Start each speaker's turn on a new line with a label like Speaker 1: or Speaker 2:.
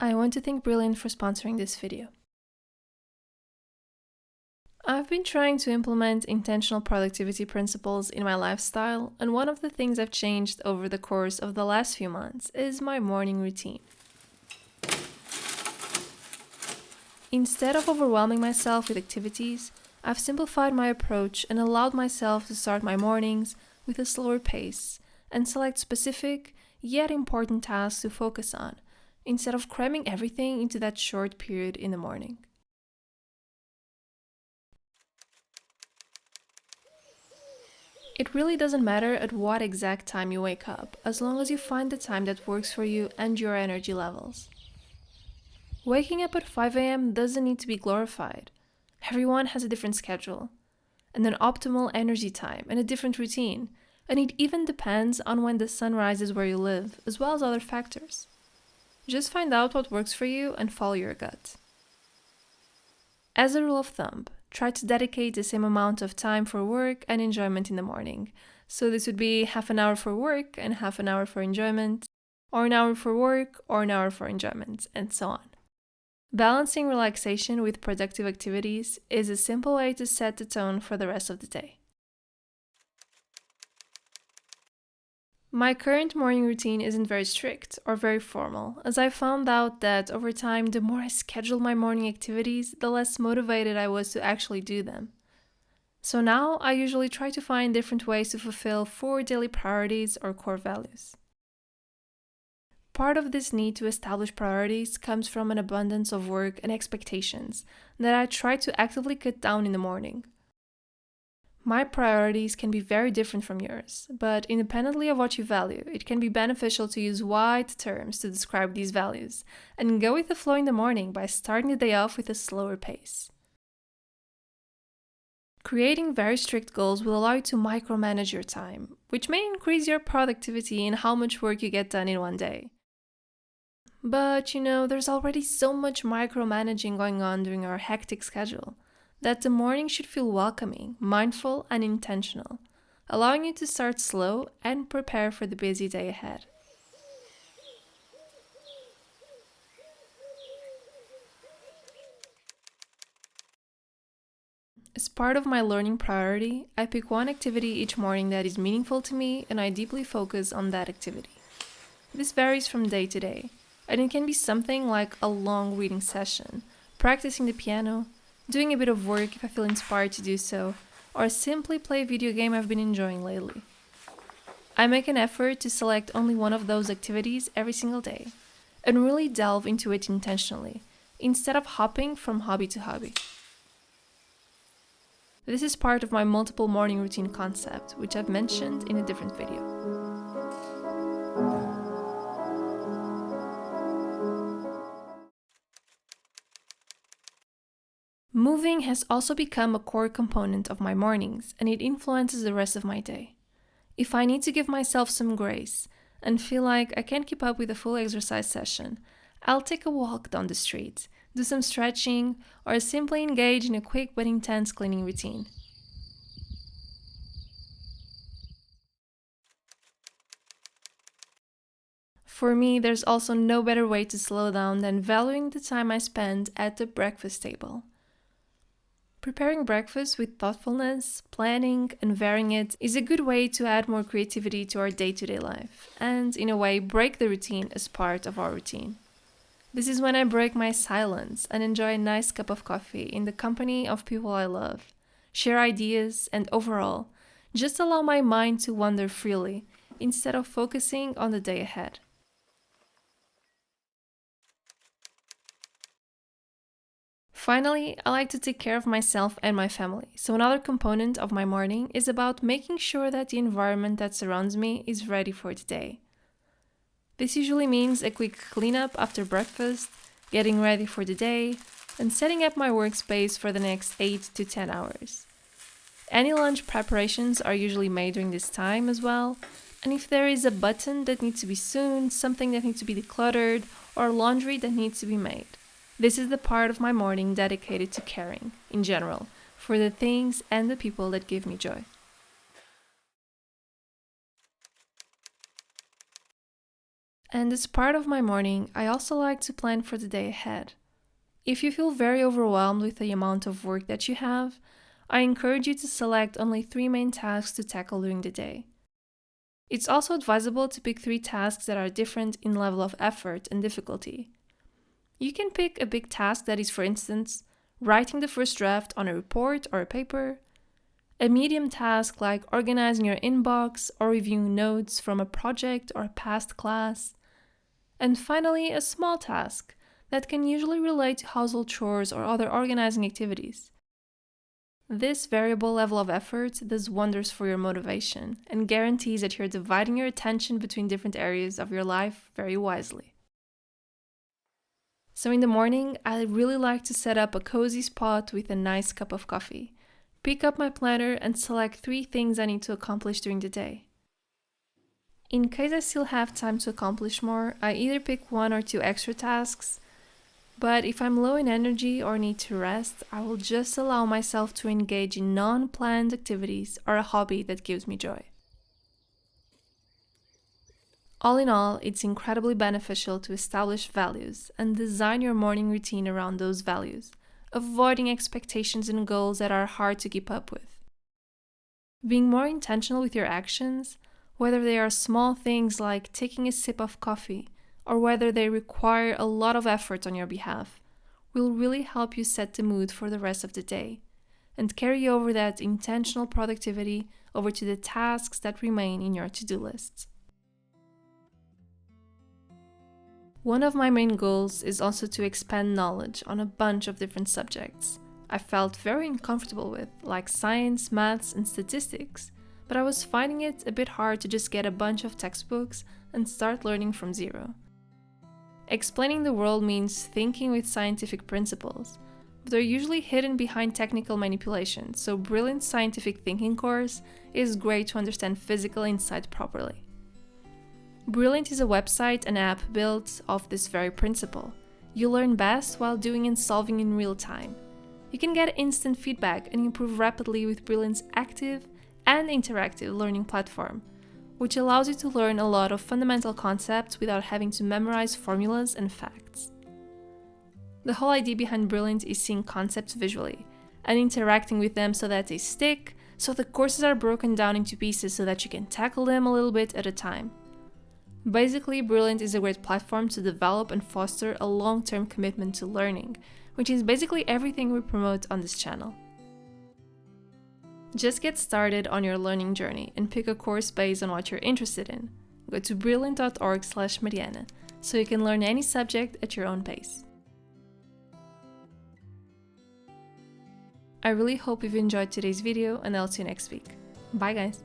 Speaker 1: I want to thank Brilliant for sponsoring this video. I've been trying to implement intentional productivity principles in my lifestyle, and one of the things I've changed over the course of the last few months is my morning routine. Instead of overwhelming myself with activities, I've simplified my approach and allowed myself to start my mornings with a slower pace and select specific, yet important tasks to focus on, instead of cramming everything into that short period in the morning. It really doesn't matter at what exact time you wake up, as long as you find the time that works for you and your energy levels. Waking up at 5 a.m. doesn't need to be glorified. Everyone has a different schedule, and an optimal energy time, and a different routine, and it even depends on when the sun rises where you live, as well as other factors. Just find out what works for you and follow your gut. As a rule of thumb, try to dedicate the same amount of time for work and enjoyment in the morning. So this would be half an hour for work and half an hour for enjoyment, or an hour for work or an hour for enjoyment, and so on. Balancing relaxation with productive activities is a simple way to set the tone for the rest of the day. My current morning routine isn't very strict or very formal, as I found out that over time, the more I scheduled my morning activities, the less motivated I was to actually do them. So now I usually try to find different ways to fulfill 4 daily priorities or core values. Part of this need to establish priorities comes from an abundance of work and expectations that I try to actively cut down in the morning. My priorities can be very different from yours, but independently of what you value, it can be beneficial to use wide terms to describe these values and go with the flow in the morning by starting the day off with a slower pace. Creating very strict goals will allow you to micromanage your time, which may increase your productivity in how much work you get done in one day. But there's already so much micromanaging going on during our hectic schedule that the morning should feel welcoming, mindful, and intentional, allowing you to start slow and prepare for the busy day ahead. As part of my learning priority, I pick one activity each morning that is meaningful to me, and I deeply focus on that activity. This varies from day to day, and it can be something like a long reading session, practicing the piano, doing a bit of work if I feel inspired to do so, or simply play a video game I've been enjoying lately. I make an effort to select only one of those activities every single day, and really delve into it intentionally, instead of hopping from hobby to hobby. This is part of my multiple morning routine concept, which I've mentioned in a different video. Moving has also become a core component of my mornings, and it influences the rest of my day. If I need to give myself some grace and feel like I can't keep up with a full exercise session, I'll take a walk down the street, do some stretching, or simply engage in a quick but intense cleaning routine. For me, there's also no better way to slow down than valuing the time I spend at the breakfast table. Preparing breakfast with thoughtfulness, planning, and varying it is a good way to add more creativity to our day-to-day life, and in a way break the routine as part of our routine. This is when I break my silence and enjoy a nice cup of coffee in the company of people I love, share ideas, and overall, just allow my mind to wander freely instead of focusing on the day ahead. Finally, I like to take care of myself and my family, so another component of my morning is about making sure that the environment that surrounds me is ready for the day. This usually means a quick cleanup after breakfast, getting ready for the day, and setting up my workspace for the next 8 to 10 hours. Any lunch preparations are usually made during this time as well, and if there is a button that needs to be sewn, something that needs to be decluttered, or laundry that needs to be made, this is the part of my morning dedicated to caring, in general, for the things and the people that give me joy. And as part of my morning, I also like to plan for the day ahead. If you feel very overwhelmed with the amount of work that you have, I encourage you to select only 3 main tasks to tackle during the day. It's also advisable to pick 3 tasks that are different in level of effort and difficulty. You can pick a big task that is, for instance, writing the first draft on a report or a paper, a medium task like organizing your inbox or reviewing notes from a project or a past class, and finally a small task that can usually relate to household chores or other organizing activities. This variable level of effort does wonders for your motivation and guarantees that you're dividing your attention between different areas of your life very wisely. So in the morning, I really like to set up a cozy spot with a nice cup of coffee, pick up my planner and select 3 things I need to accomplish during the day. In case I still have time to accomplish more, I either pick 1 or 2 extra tasks, but if I'm low in energy or need to rest, I will just allow myself to engage in non-planned activities or a hobby that gives me joy. All in all, it's incredibly beneficial to establish values and design your morning routine around those values, avoiding expectations and goals that are hard to keep up with. Being more intentional with your actions, whether they are small things like taking a sip of coffee, or whether they require a lot of effort on your behalf, will really help you set the mood for the rest of the day and carry over that intentional productivity over to the tasks that remain in your to-do lists. One of my main goals is also to expand knowledge on a bunch of different subjects I felt very uncomfortable with, like science, maths, and statistics, but I was finding it a bit hard to just get a bunch of textbooks and start learning from zero. Explaining the world means thinking with scientific principles, but they're usually hidden behind technical manipulation, so Brilliant's scientific thinking course is great to understand physical insight properly. Brilliant is a website and app built off this very principle. You learn best while doing and solving in real time. You can get instant feedback and improve rapidly with Brilliant's active and interactive learning platform, which allows you to learn a lot of fundamental concepts without having to memorize formulas and facts. The whole idea behind Brilliant is seeing concepts visually and interacting with them so that they stick, so the courses are broken down into pieces so that you can tackle them a little bit at a time. Basically, Brilliant is a great platform to develop and foster a long-term commitment to learning, which is basically everything we promote on this channel. Just get started on your learning journey and pick a course based on what you're interested in. Go to brilliant.org/Mariana so you can learn any subject at your own pace. I really hope you've enjoyed today's video and I'll see you next week. Bye guys!